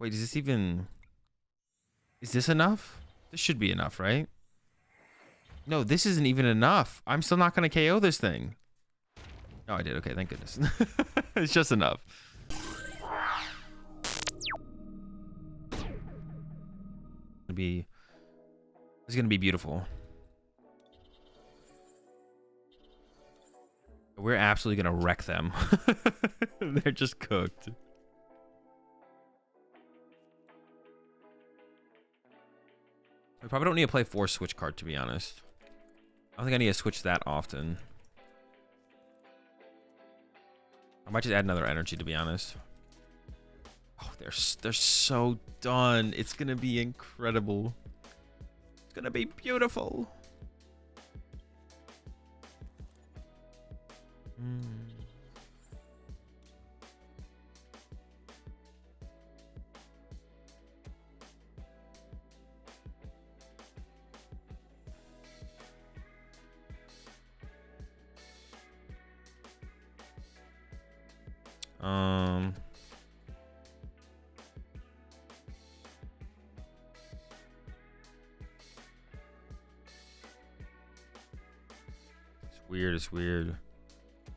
Wait, is this even... Is this enough? This should be enough, right? No, this isn't even enough. I'm still not going to KO this thing. Oh, I did. Okay, thank goodness. It's just enough. This is going to be beautiful. We're absolutely going to wreck them. They're just cooked. I probably don't need to play 4 switch card, to be honest. I don't think I need to switch that often. I might just add another energy, to be honest. Oh, they're so done. It's gonna be incredible. It's gonna be beautiful. It's weird.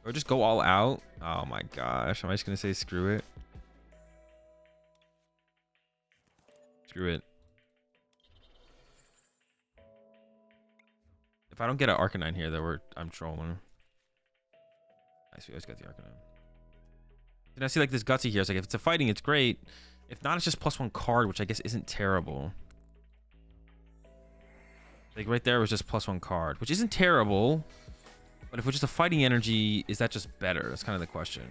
Or just go all out. Oh my gosh. Am I just gonna say screw it? Screw it. If I don't get an Arcanine here, though, I'm trolling. Nice, we always got the Arcanine. And I see like this Gutsy here. It's like if it's a fighting, it's great. If not, it's just +1 card, which I guess isn't terrible. Like right there was just +1 card, which isn't terrible. But if it's just a fighting energy, is that just better? That's kind of the question.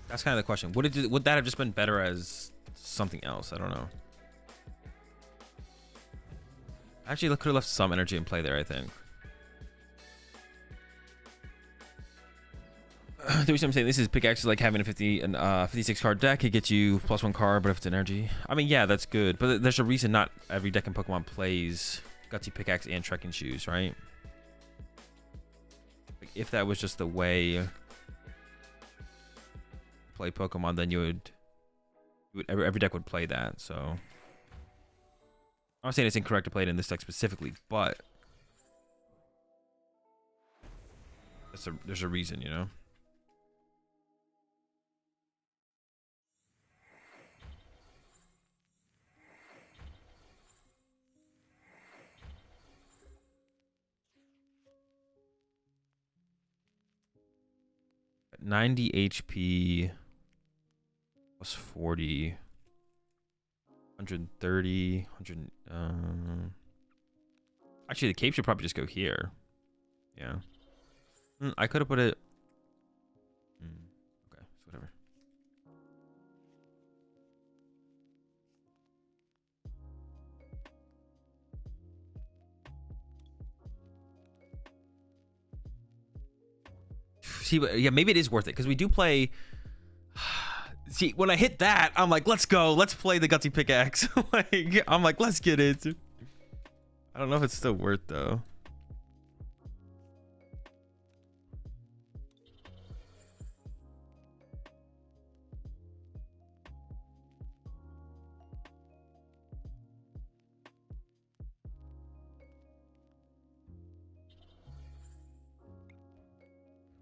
That's kind of the question. Would that have just been better as something else? I don't know. Actually, could have left some energy in play there, I think. The reason I'm saying this is pickaxe is like having a 56 card deck. It gets you +1 card, but if it's energy, I mean, yeah, that's good. But there's a reason not every deck in Pokemon plays Gutsy Pickaxe and Trekking Shoes, right? Like if that was just the way to play Pokemon, then every deck would play that. So I'm not saying it's incorrect to play it in this deck specifically, but there's a reason, you know. At 90 HP plus 40, 130, 100. Actually, the cape should probably just go here. Yeah. I could have put it. Okay, so whatever. See, yeah, maybe it is worth it because we do play. See, when I hit that, I'm like, let's go, let's play the Gutsy Pickaxe. Like, I'm like, let's get it. I don't know if it's still worth though.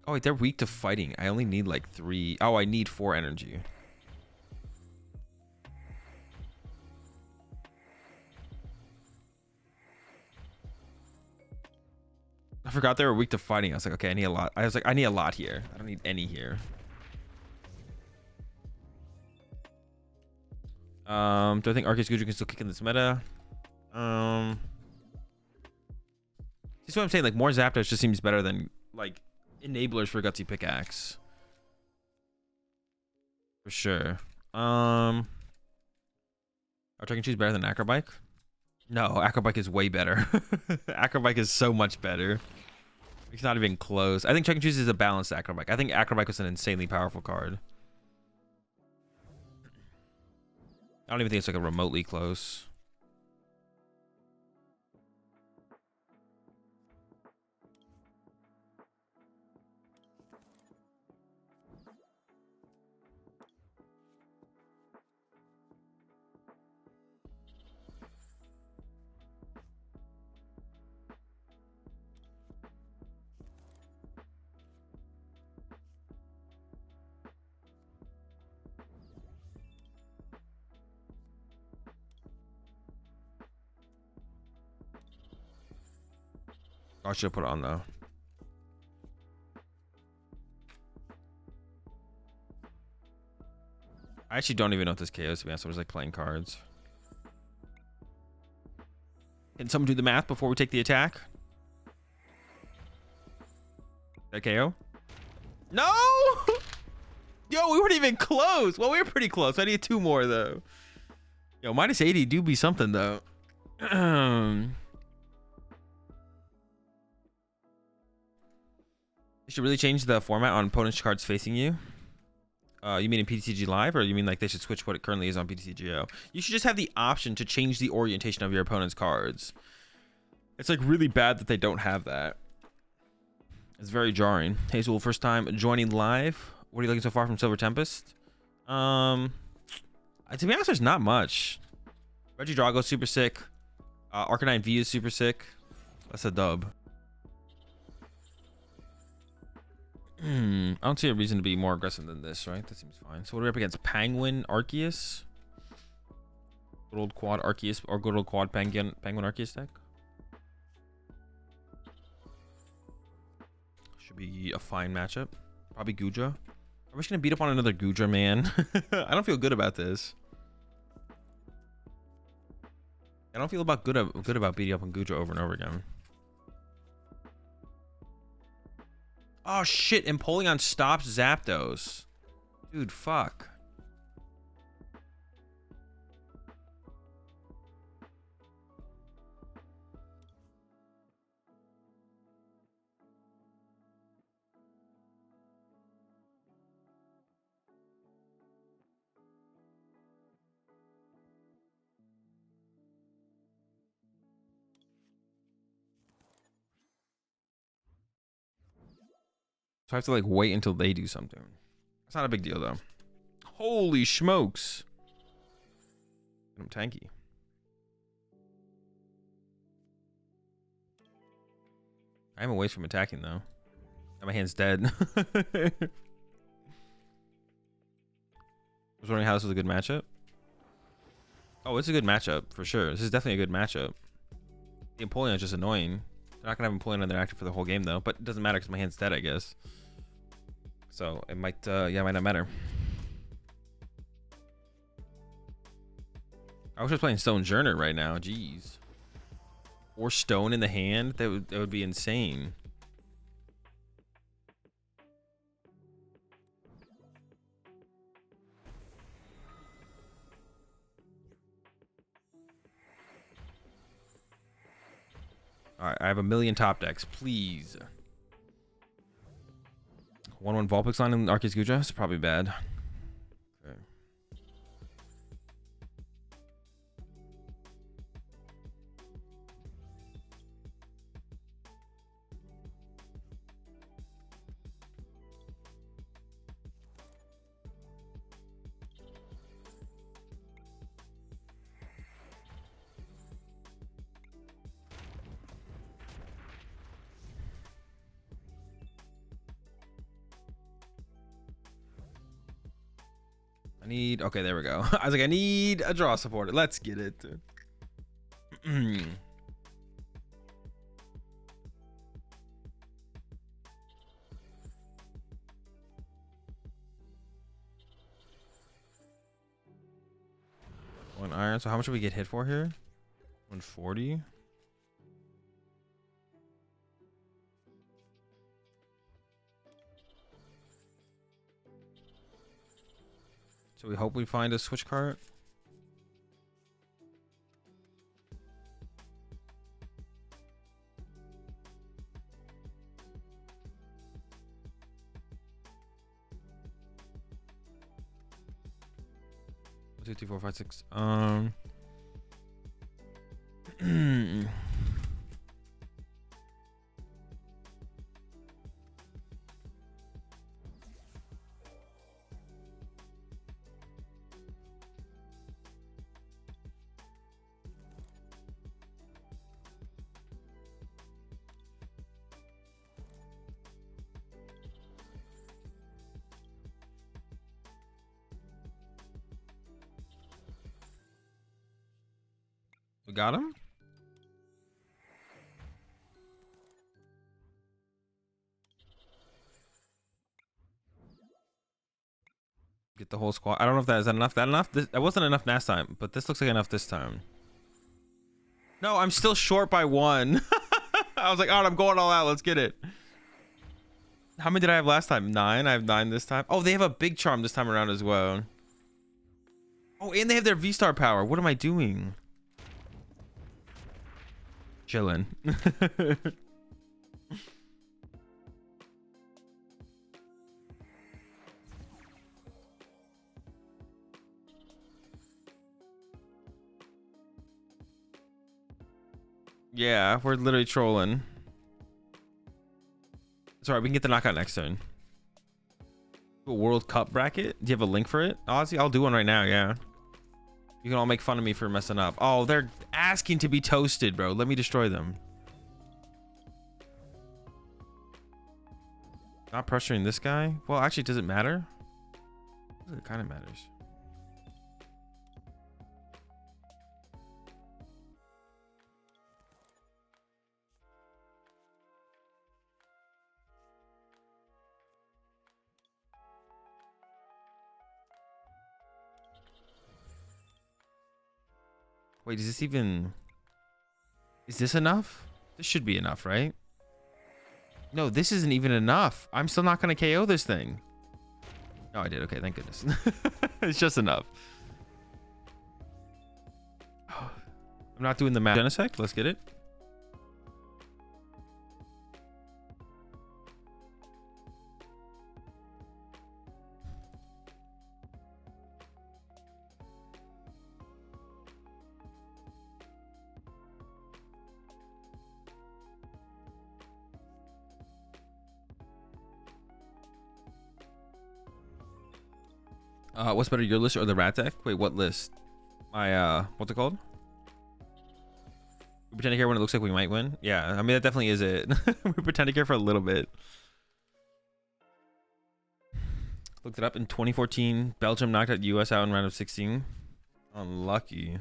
Oh wait, they're weak to fighting. I only need like 3. Oh, I need 4 energy. I forgot they were weak to fighting. I was like, okay, I need a lot. I was like, I need a lot here. I don't need any here. Do I think AzulGG can still kick in this meta? See what I'm saying? Like more Zapdos just seems better than like enablers for Gutsy Pickaxe. For sure. Are Trekking Shoes better than Acrobike? No, Acrobike is way better. Acrobike is so much better. It's not even close. I think Trekking Shoes is a balanced Acrobike. I think Acrobike was an insanely powerful card. I don't even think it's like a remotely close. I should have put it on though. I actually don't even know what this KOs, to be honest. I was like playing cards. Can someone do the math before we take the attack? That KO? No! Yo, we weren't even close. Well, we were pretty close. I need 2 more though. Yo, minus 80 do be something though. You should really change the format on opponent's cards facing you. You mean in PTCG Live, or you mean like they should switch what it currently is on PTCGO? You should just have the option to change the orientation of your opponent's cards. It's like really bad that they don't have that. It's very jarring. Hey, Azul, first time joining live. What are you looking so far from Silver Tempest? To be honest, there's not much. Regidrago's super sick. Arcanine V is super sick. That's a dub. I don't see a reason to be more aggressive than this, right? That seems fine. So what are we up against? Penguin Arceus? Good old quad Arceus, or good old quad Penguin Arceus deck? Should be a fine matchup. Probably Gudra. Are we just gonna beat up on another Gudra, man? I don't feel good about this. I don't feel good about beating up on Gudra over and over again. Oh shit, Empoleon stops Zapdos. Dude, fuck. So I have to like wait until they do something. It's not a big deal though. Holy smokes. I'm tanky. I am away from attacking though. And my hand's dead. I was wondering how this was a good matchup. Oh, it's a good matchup for sure. This is definitely a good matchup. The Empoleon is just annoying. They're not gonna have Empoleon on their active for the whole game though, but it doesn't matter because my hand's dead, I guess. So it might, yeah, it might not matter. I was just playing Stone Journer right now. Jeez. Or Stone in the hand. That would be insane. All right, I have a million top decks. Please. 1/1 Vulpix line in Arceus Gudra. It's probably bad. Okay. Okay, there we go. I was like, I need a draw supporter. Let's get it. One iron. So how much do we get hit for here? 140. So we hope we find a switch card. Two, three, four, five, six. We got him. Get the whole squad. I don't know if that is enough. That enough? That wasn't enough last time, but this looks like enough this time. No, I'm still short by 1. I was like, all right, I'm going all out. Let's get it. How many did I have last time? 9. I have 9 this time. Oh, they have a big charm this time around as well. Oh, and they have their V-Star power. What am I doing? Chilling. Yeah, we're literally trolling. It's alright, we can get the knockout next turn. A World Cup bracket? Do you have a link for it, Ozzy? I'll do one right now, yeah. You can all make fun of me for messing up. Oh, they're asking to be toasted, bro. Let me destroy them. Not pressuring this guy? Well, actually, does it matter? It kind of matters. Wait, is this even... Is this enough? This should be enough, right? No, this isn't even enough. I'm still not going to KO this thing. Oh, I did. Okay, thank goodness. It's just enough. I'm not doing the math. Genesect, let's get it. What's better, your list or the rat deck? Wait, what list? My what's it called? We pretend to care when it looks like we might win. Yeah, I mean that definitely is it. We pretend to care for a little bit. Looked it up in 2014. Belgium knocked out US out in round of 16. Unlucky.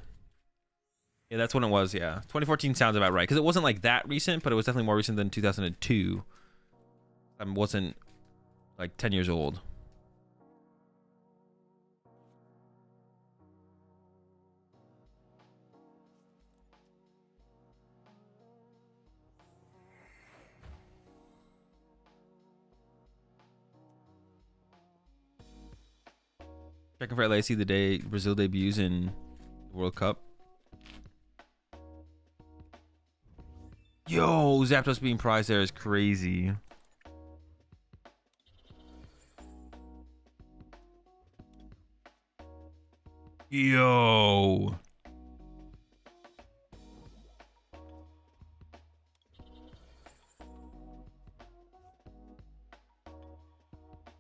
Yeah, that's when it was. Yeah, 2014 sounds about right because it wasn't like that recent, but it was definitely more recent than 2002. I wasn't like 10 years old. Checking for LAC the day Brazil debuts in the World Cup. Yo, Zapdos being prized there is crazy. Yo.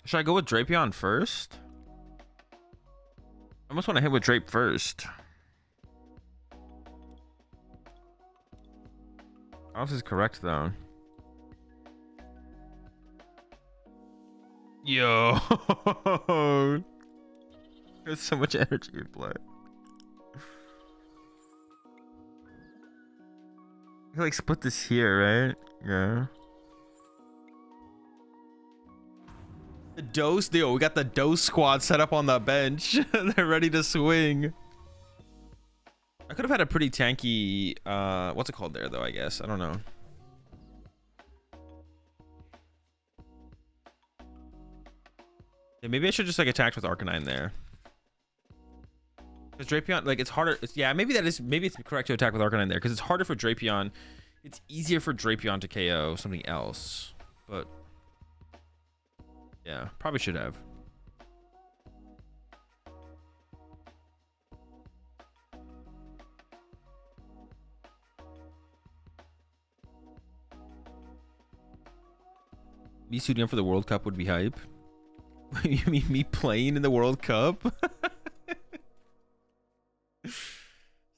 Should I go with Drapion first? I almost want to hit with Drape first. I don't know if this is correct though. Yo. There's so much energy in play. I can like split this here, right? Yeah. The dose deal. We got the dose squad set up on the bench. They're ready to swing. I could have had a pretty tanky what's it called there though, I guess. I don't know. Yeah, maybe I should just like attack with Arcanine there. Because Drapion, like it's harder. Yeah, maybe it's correct to attack with Arcanine there because it's harder for Drapion. It's easier for Drapion to KO something else. But yeah, probably should have. Me suiting up for the World Cup would be hype. You mean me playing in the World Cup?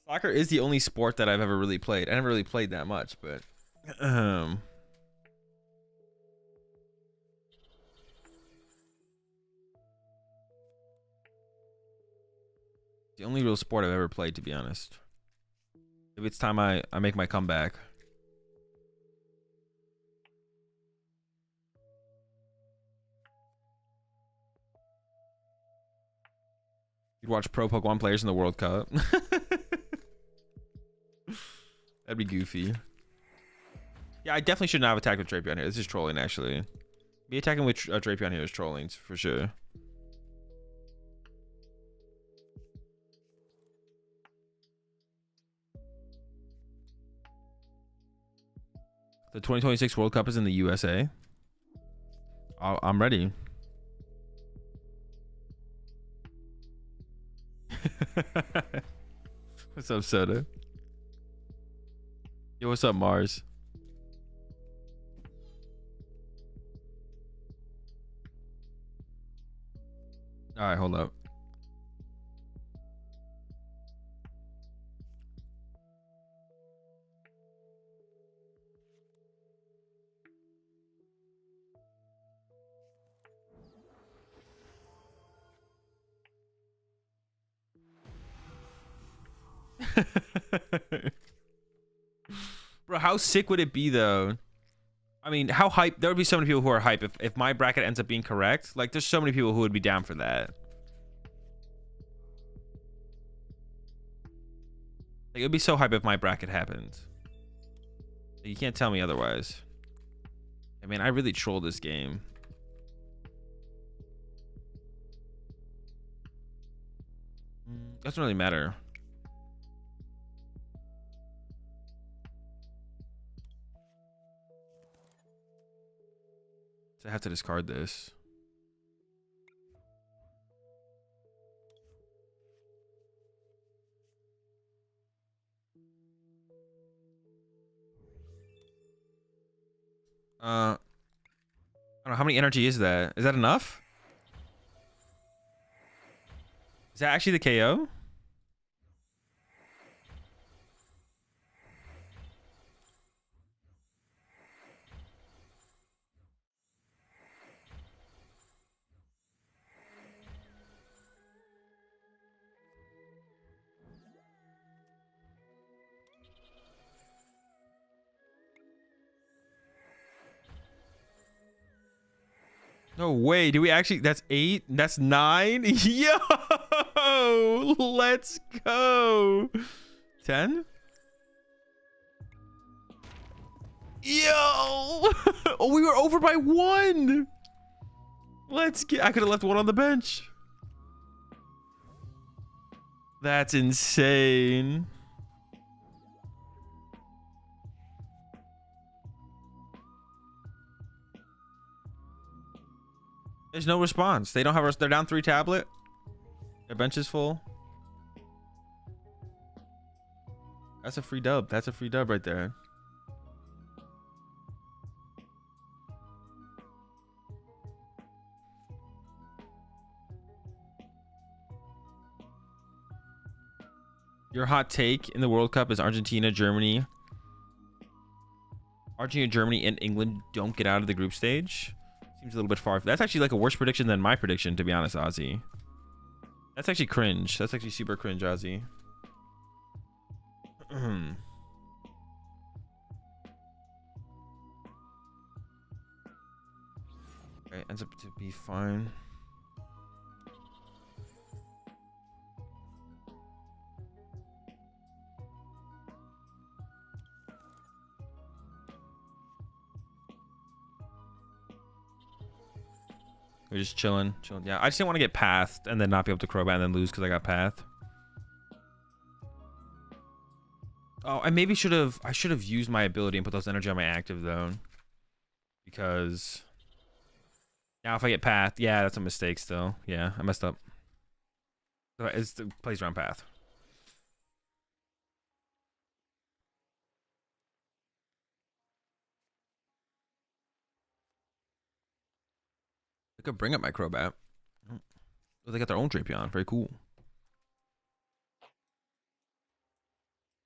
Soccer is the only sport that I've ever really played. I never really played that much, but the only real sport I've ever played, to be honest. Maybe it's time I make my comeback. You'd watch pro Pokemon players in the World Cup. That'd be goofy. Yeah, I definitely should not have attacked with Drapion here. This is trolling, actually. Me attacking with Drapion here is trolling, for sure. The 2026 World Cup is in the USA. I'm ready. What's up, Soda? Yo, what's up, Mars? All right, hold up. Bro, how sick would it be though? I mean, how hype? There would be so many people who are hype if my bracket ends up being correct. Like, there's so many people who would be down for that. Like, it would be so hype if my bracket happened. You can't tell me otherwise. I mean, I really trolled this game. Doesn't really matter. So I have to discard this. I don't know, how many energy is that? Is that enough? Is that actually the KO? No way. Do we actually? That's 8. That's 9. Yo, let's go. 10. Yo. Oh, we were over by 1. Let's get. I could have left 1 on the bench. That's insane. There's no response. They don't have. They're down 3 tablet. Their bench is full. That's a free dub. That's a free dub right there. Your hot take in the World Cup is Argentina, Germany. Argentina, Germany, and England don't get out of the group stage. Seems a little bit far. That's actually like a worse prediction than my prediction, to be honest, Ozzy. That's actually cringe. That's actually super cringe, Ozzy. Okay, ends up to be fine. We're just chilling. Yeah, I just didn't want to get pathed and then not be able to Crobat and then lose because I got pathed. Oh, I maybe should have. I should have used my ability and put those energy on my active though, because now if I get pathed, yeah, that's a mistake still. Yeah, I messed up. So it's the plays around path. I could bring up my Crobat. Oh, they got their own Drapion. Very cool.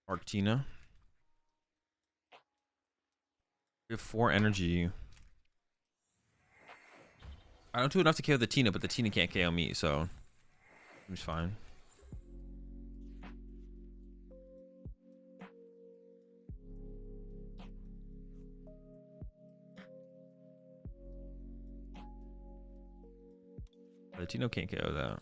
Arctina. We have 4 energy. I don't do enough to KO the Tina, but the Tina can't KO me, so it's fine. The Tino can't KO that.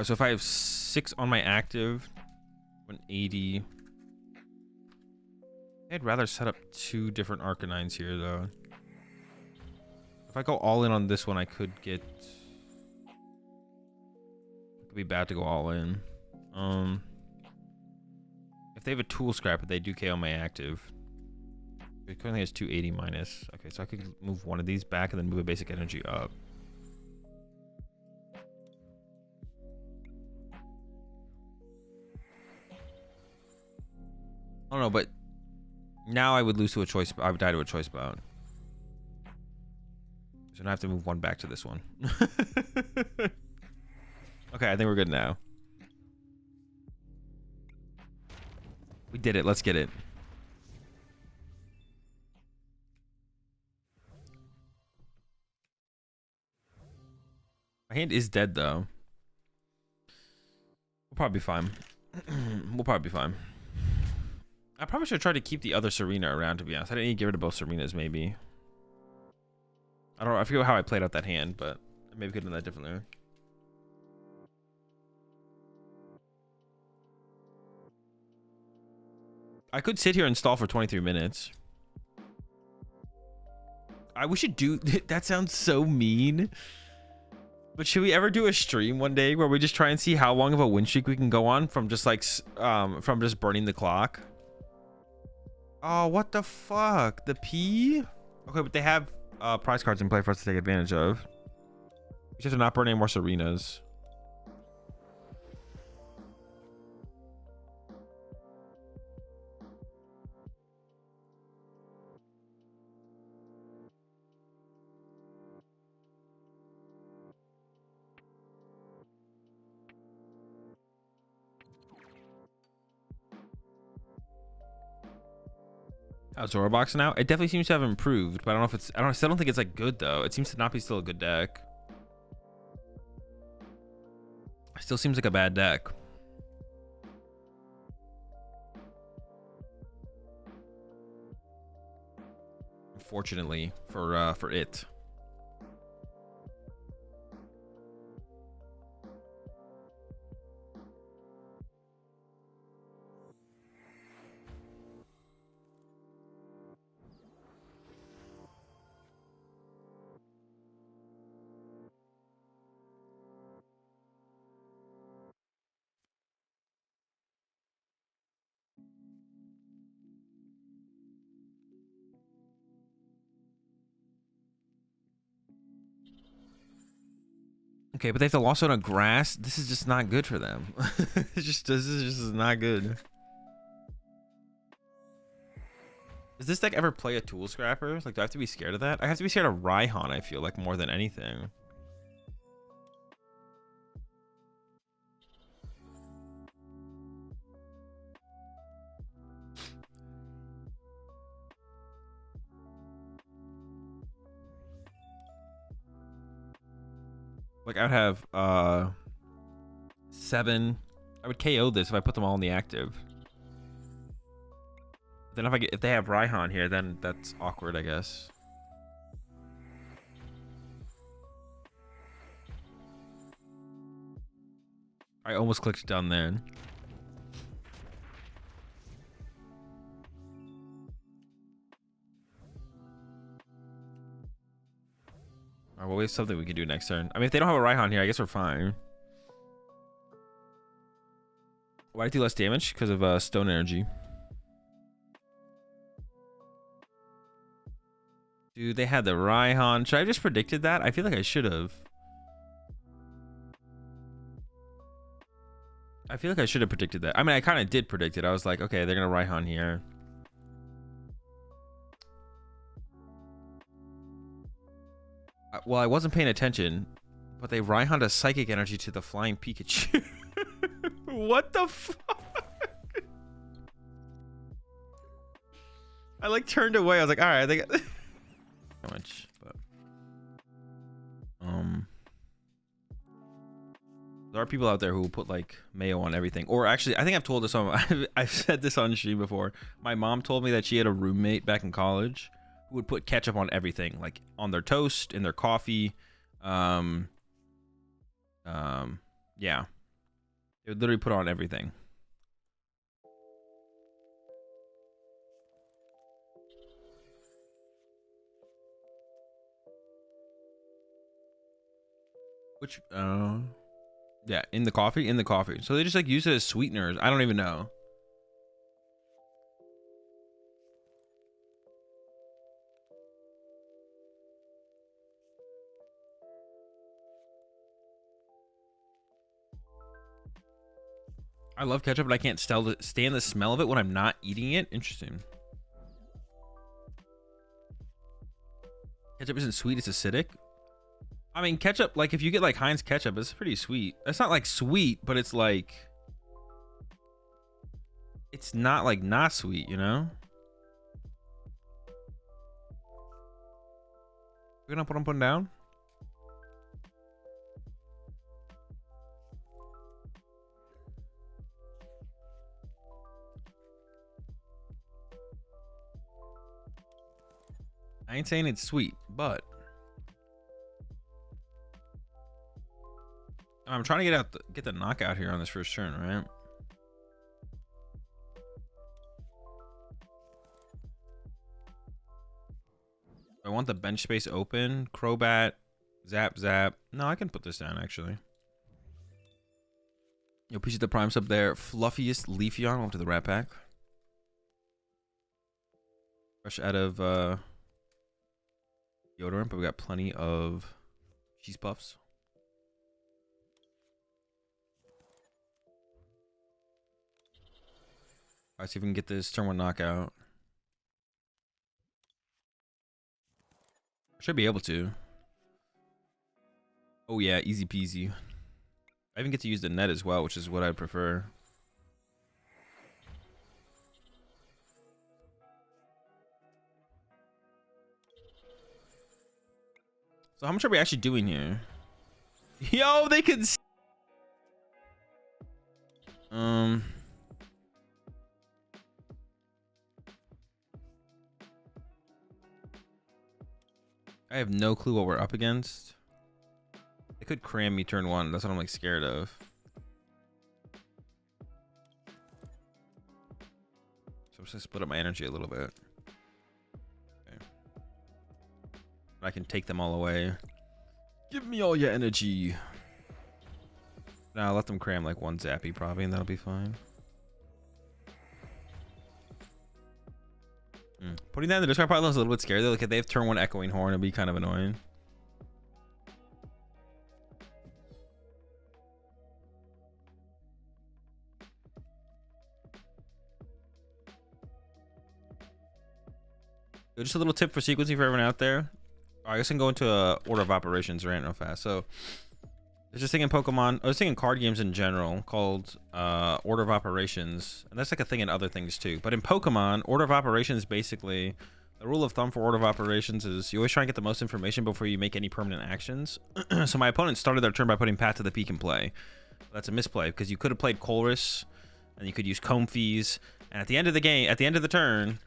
So if I have 6 on my active, 180. I'd rather set up 2 different Arcanines here, though. If I go all in on this one, I could get... It could be bad to go all in. If they have a tool scrap, but they do KO my active. It currently has 280 minus. Okay, so I could move one of these back and then move a basic energy up. I don't know, but now I would lose to a choice. I would die to a choice bout. So now I have to move one back to this one. Okay, I think we're good now. We did it. Let's get it. My hand is dead, though. We'll probably be fine. We'll probably be fine. I probably should try to keep the other Serena around, to be honest. I didn't need to get rid of both Serenas, maybe. I don't know. I forget how I played out that hand, but maybe could have done that differently. I could sit here and stall for 23 minutes. We should do... That sounds so mean. But should we ever do a stream one day where we just try and see how long of a win streak we can go on from just like... from just burning the clock? Oh, what the fuck? The P? Okay, but they have prize cards in play for us to take advantage of. We just have to not burn any more Serenas. Zorobox now? It definitely seems to have improved, but I don't know if it's... I still don't think it's like good though. It seems to not be still a good deck. It still seems like a bad deck. Unfortunately for it. Okay, but they have to lost on a grass. This is just not good for them. This is just not good. Does this deck ever play a tool scrapper? Like, do I have to be scared of that? I have to be scared of Raihan, I feel like, more than anything. Like, I would have 7. I would KO this if I put them all in the active. Then if they have Raihan here, then that's awkward, I guess. I almost clicked done then. Alright, well, we have something we can do next turn. I mean, if they don't have a Raihan here, I guess we're fine. Why did I do less damage? Because of stone energy. Dude, they had the Raihan. Should I have just predicted that? I feel like I should have. I feel like I should have predicted that. I mean, I kind of did predict it. I was like, okay, they're going to Raihan here. Well, I wasn't paying attention, but they Raihan'd a Psychic Energy to the Flying Pikachu. What the fuck? I like turned away. I was like, all right, I think... How much, but there are people out there who will put like mayo on everything, or actually I think I've told this on I've said this on stream before. My mom told me that she had a roommate back in college who would put ketchup on everything, like on their toast, in their coffee. Yeah, It would literally put on everything. Which, yeah, in the coffee, So they just like use it as sweeteners. I don't even know. I love ketchup, but I can't stand the smell of it when I'm not eating it. Interesting. Ketchup isn't sweet, it's acidic. I mean, ketchup, like if you get like Heinz ketchup, it's pretty sweet. It's not like sweet, but it's like, it's not like not sweet, you know? We're gonna put them putting down. I ain't saying it's sweet, but I'm trying to get the knockout here on this first turn, right? I want the bench space open. Crobat, Zap. No, I can put this down actually. You'll appreciate the primes up there. Fluffiest Leafeon over to the Rat Pack. Fresh out of deodorant, but we got plenty of cheese puffs. All right, see if we can get this turn one knockout. Should be able to. Oh yeah, easy peasy. I even get to use the net as well, which is what I prefer. So how much are we actually doing here? Yo, they could. I have no clue what we're up against. They could cram me turn one. That's what I'm like scared of. So I'm just gonna split up my energy a little bit. Okay. I can take them all away. Give me all your energy. Now let them cram like one Zappy probably, and that'll be fine. Putting that in the discard pile is a little bit scary though. Like if they have turn one Echoing Horn, it'd be kind of annoying. Just a little tip for sequencing for everyone out there. I guess I can go into a order of operations right real fast. So there's this thing in Pokemon, I was thinking card games in general called order of operations, and that's like a thing in other things too. But in Pokemon, order of operations, basically the rule of thumb for order of operations is you always try and get the most information before you make any permanent actions. So my opponent started their turn by putting Path to the Peak in play. That's a misplay because you could have played Colress and you could use Comfeys, and at the end of the game, at the end of the turn,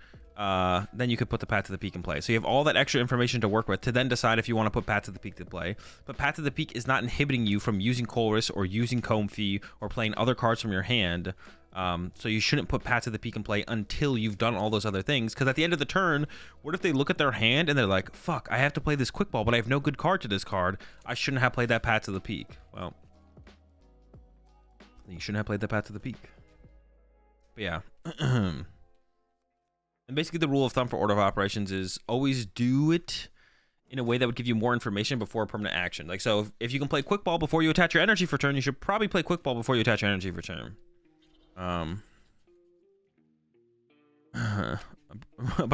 then you could put the Path to the Peak in play. So you have all that extra information to work with to then decide if you want to put Path to the Peak to play. But Path to the Peak is not inhibiting you from using Colress or using Comfey or playing other cards from your hand. So you shouldn't put Path to the Peak in play until you've done all those other things. Because at the end of the turn, what if they look at their hand and they're like, fuck, I have to play this Quick Ball, but I have no good card to discard. I shouldn't have played that Path to the Peak. Well, you shouldn't have played the Path to the Peak. But yeah. And basically the rule of thumb for order of operations is always do it in a way that would give you more information before a permanent action. Like, so if you can play Quick Ball before you attach your energy for turn, you should probably play Quick Ball before you attach your energy for turn. But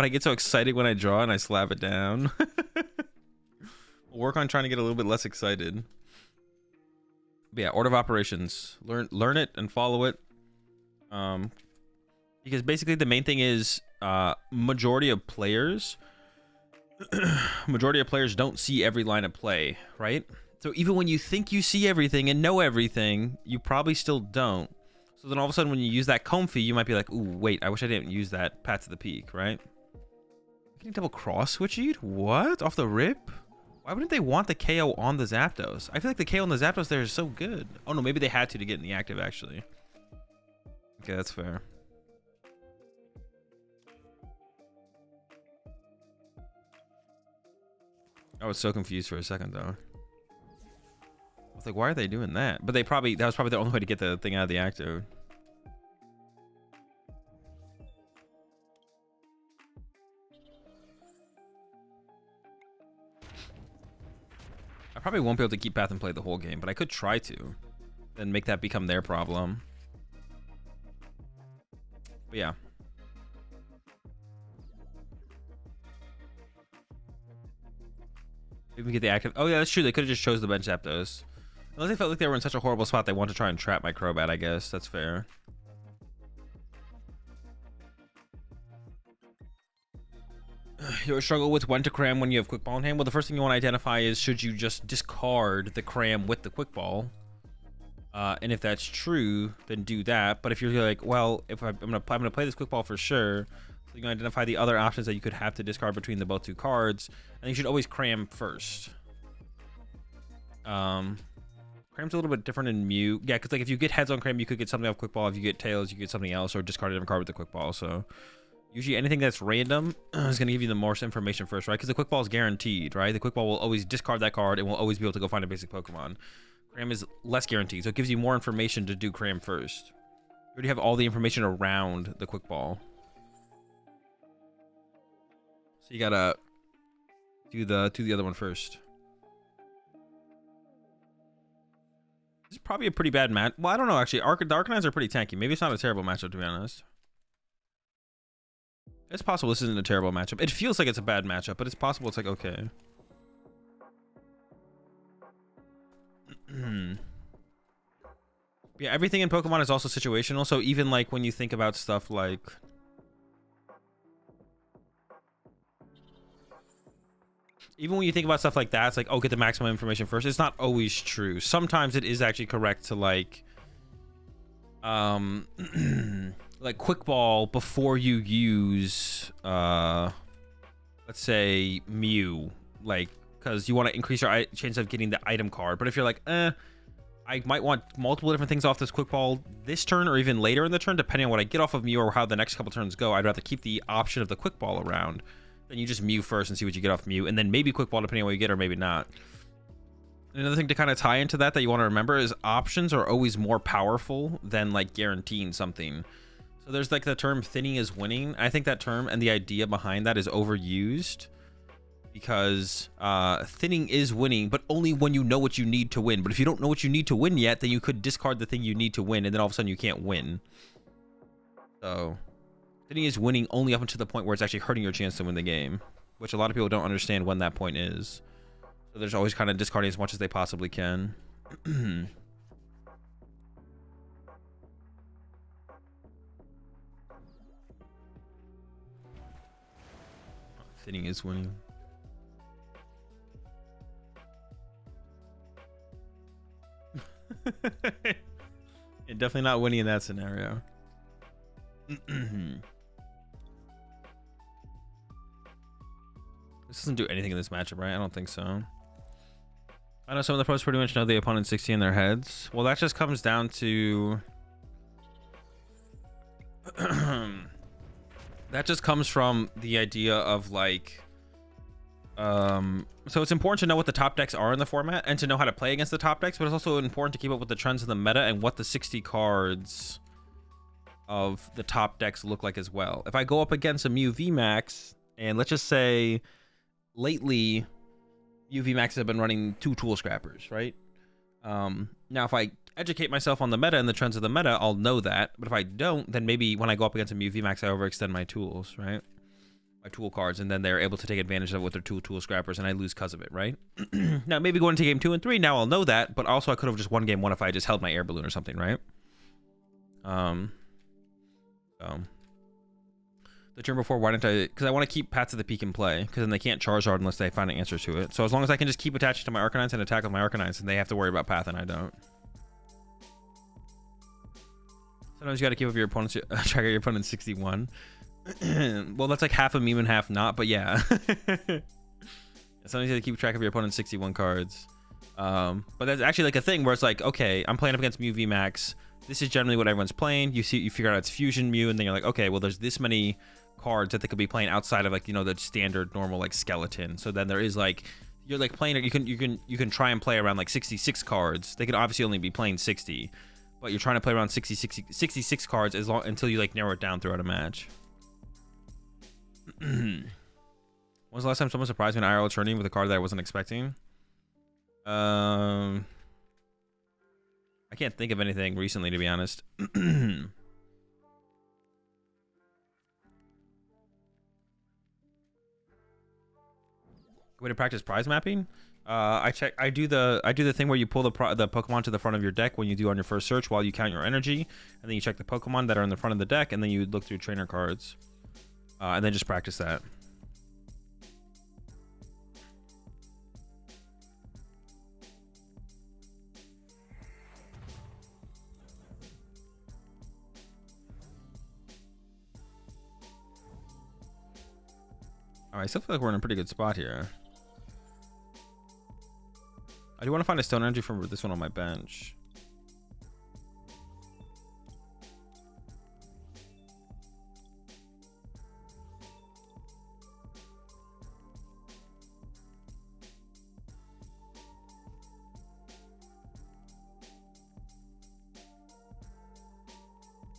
I get so excited when I draw and I slap it down. We'll work on trying to get a little bit less excited. But yeah, order of operations. Learn it and follow it. Because basically the main thing is majority of players don't see every line of play, right? So even when you think you see everything and know everything, you probably still don't. So then all of a sudden when you use that Comfey, you might be like, ooh, wait, I wish I didn't use that Path to the Peak, right? Can you double cross switch it? What? Off the rip? Why wouldn't they want the KO on the Zapdos? I feel like the KO on the Zapdos there is so good. Oh no, maybe they had to get in the active actually. Okay, that's fair. I was so confused for a second though. I was like, why are they doing that? But that was probably the only way to get the thing out of the active. I probably won't be able to keep path and play the whole game, but I could try to. Then make that become their problem. But yeah. Maybe we get the active. Oh yeah, that's true. They could have just chose the bench Zapdos. Unless they felt like they were in such a horrible spot, they want to try and trap my Crobat, I guess. That's fair. You struggle with when to cram when you have Quick Ball in hand. Well, the first thing you want to identify is should you just discard the cram with the Quick Ball? And if that's true, then do that. But if you're like, well, if I'm gonna play this Quick Ball for sure, so you can identify the other options that you could have to discard between the both two cards, and you should always cram first. Cram's a little bit different in Mew. Yeah, because like if you get heads on cram, you could get something off Quick Ball. If you get tails, you get something else, or discard a different card with the Quick Ball. So usually anything that's random is going to give you the most information first, right? Because the Quick Ball is guaranteed, right? The Quick Ball will always discard that card and will always be able to go find a basic Pokemon. Cram is less guaranteed, so it gives you more information to do cram first. You already have all the information around the Quick Ball. So you gotta do the other one first. This is probably a pretty bad match. Well, I don't know, actually. The Arcanines are pretty tanky. Maybe it's not a terrible matchup, to be honest. It's possible this isn't a terrible matchup. It feels like it's a bad matchup, but it's possible it's like, okay. Yeah, everything in Pokemon is also situational. So even like when you think about stuff like... Even when you think about stuff like that, it's like, oh, get the maximum information first. It's not always true. Sometimes it is actually correct to like... like Quick Ball before you use, let's say Mew, like, because you want to increase your chance of getting the item card. But if you're like, I might want multiple different things off this Quick Ball this turn or even later in the turn, depending on what I get off of Mew or how the next couple turns go, I'd rather keep the option of the Quick Ball around. Then you just Mew first and see what you get off Mew, and then maybe Quick Ball depending on what you get or maybe not. Another thing to kind of tie into that you want to remember is options are always more powerful than like guaranteeing something. So there's like the term thinning is winning. I think that term and the idea behind that is overused because thinning is winning, but only when you know what you need to win. But if you don't know what you need to win yet, then you could discard the thing you need to win, and then all of a sudden you can't win. So thinning is winning only up until the point where it's actually hurting your chance to win the game, which a lot of people don't understand when that point is. So there's always kind of discarding as much as they possibly can. Thinning is winning. Yeah, definitely not winning in that scenario. This doesn't do anything in this matchup, right? I don't think so. I know some of the pros pretty much know the opponent's 60 in their heads. Well, that just comes down to... that just comes from the idea of like... so it's important to know what the top decks are in the format and to know how to play against the top decks, but it's also important to keep up with the trends of the meta and what the 60 cards of the top decks look like as well. If I go up against a Mew VMAX, and let's just say lately Mew VMAX have been running 2 Tool Scrappers, right? Now if I educate myself on the meta and the trends of the meta, I'll know that. But if I don't, then maybe when I go up against a Mew VMAX, I overextend my tools, right? My tool cards, and then they're able to take advantage of it with their 2 Tool Scrappers, and I lose because of it, right? Now maybe going into game 2 and 3, now I'll know that, but also I could have just won game 1 if I just held my air balloon or something, right? The turn before, why didn't I? Because I want to keep Paths of the Peak in play, because then they can't Charizard unless they find an answer to it. So as long as I can just keep attaching to my Arcanines and attack with my Arcanines, and they have to worry about Path, and I don't. Sometimes you got to keep up your opponent's track of your opponent's 61. Well, that's like half a meme and half not, but yeah. Sometimes you have to keep track of your opponent's 61 cards. But that's actually like a thing where it's like, okay, I'm playing up against Mew VMAX. This is generally what everyone's playing. You figure out it's Fusion Mew, and then you're like, okay, well, there's this many cards that they could be playing outside of like, you know, the standard normal like skeleton. So then there is like, you're like playing, you can try and play around like 66 cards. They could obviously only be playing 60, but you're trying to play around 66 cards until you like narrow it down throughout a match. When was the last time someone surprised me in IRL tourney with a card that I wasn't expecting? I can't think of anything recently, to be honest. Way to practice prize mapping. I do the thing where you pull the Pokemon to the front of your deck when you do on your first search while you count your energy, and then you check the Pokemon that are in the front of the deck, and then you look through trainer cards, and then just practice that. Alright, I still feel like we're in a pretty good spot here. I do want to find a Stone Energy for this one on my bench.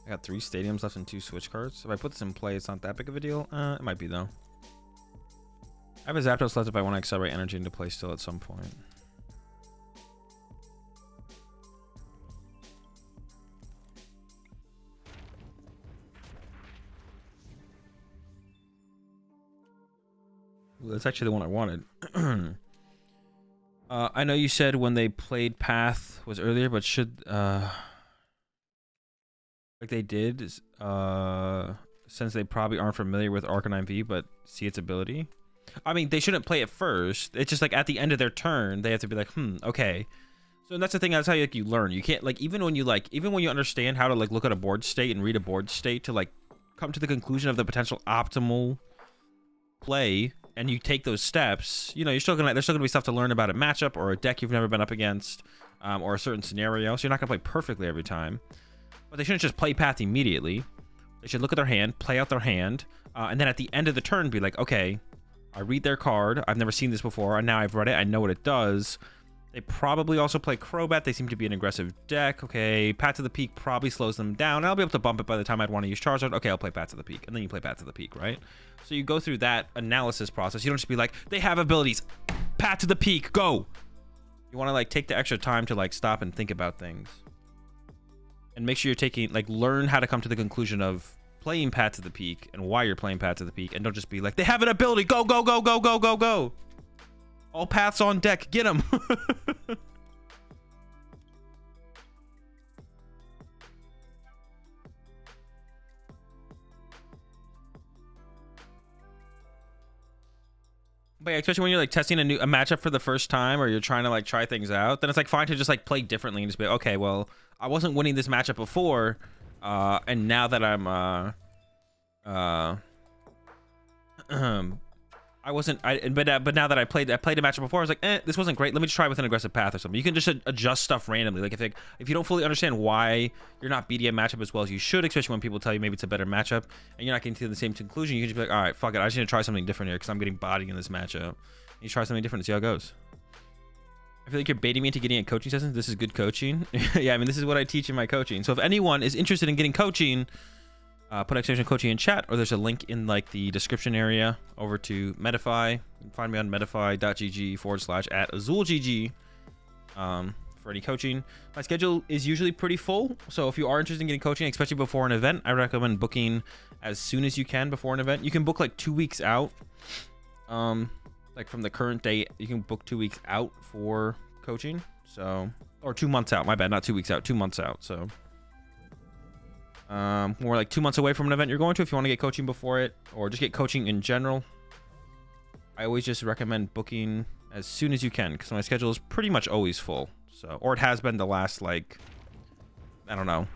I got 3 stadiums left and 2 switch cards. If I put this in play, it's not that big of a deal. It might be though. I have a Zapdos left if I want to accelerate energy into play still at some point. Ooh, that's actually the one I wanted. I know you said when they played Path was earlier, but should like they did since they probably aren't familiar with Arcanine V but see its ability. I mean, they shouldn't play it first. It's just like at the end of their turn, they have to be like, okay. So that's the thing. That's how you learn. You can't even when you understand how to like look at a board state and read a board state to like come to the conclusion of the potential optimal play, and you take those steps. You know, there's still gonna be stuff to learn about a matchup or a deck you've never been up against, or a certain scenario. So you're not gonna play perfectly every time. But they shouldn't just play Path immediately. They should look at their hand, play out their hand, and then at the end of the turn be like, okay. I read their card. I've never seen this before, and now I've read it. I know what it does. They probably also play Crobat. They seem to be an aggressive deck. Okay, Path to the Peak probably slows them down. I'll be able to bump it by the time I'd want to use Charizard. Okay, I'll play Path to the Peak, and then you play Path to the Peak, right? So you go through that analysis process. You don't just be like, they have abilities. Path to the Peak, go. You want to like take the extra time to like stop and think about things, and make sure you're taking like learn how to come to the conclusion of playing Path to the Peak and why you're playing Path to the Peak, and don't just be like, they have an ability, go go go go go go go, all paths on deck, get them. But yeah, especially when you're like testing a matchup for the first time, or you're trying to like try things out, then it's like fine to just like play differently and just be like, okay, well, I wasn't winning this matchup before, and now that I'm but now that I played a matchup before, I was like, this wasn't great. Let me just try with an aggressive path or something. You can just adjust stuff randomly. Like if you don't fully understand why you're not beating a matchup as well as you should, especially when people tell you maybe it's a better matchup and you're not getting to the same conclusion, you can just be like, all right, fuck it, I just need to try something different here because I'm getting bodied in this matchup. You try something different and see how it goes. I feel like you're baiting me into getting a coaching session. This is good coaching. Yeah, I mean, this is what I teach in my coaching. So if anyone is interested in getting coaching, put exclamation coaching in chat, or there's a link in like the description area over to Medify. You can find me on medify.gg/@AzulGG for any coaching. My schedule is usually pretty full, so if you are interested in getting coaching, especially before an event, I recommend booking as soon as you can before an event. You can book like 2 weeks out. Like from the current date, you can book 2 weeks out for coaching. So, or 2 months out, my bad, not 2 weeks out, 2 months out. So we're like 2 months away from an event you're going to, if you want to get coaching before it, or just get coaching in general. I always just recommend booking as soon as you can, because my schedule is pretty much always full. So, or it has been the last like, I don't know,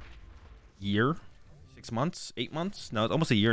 year, 6 months, 8 months, no, almost a year.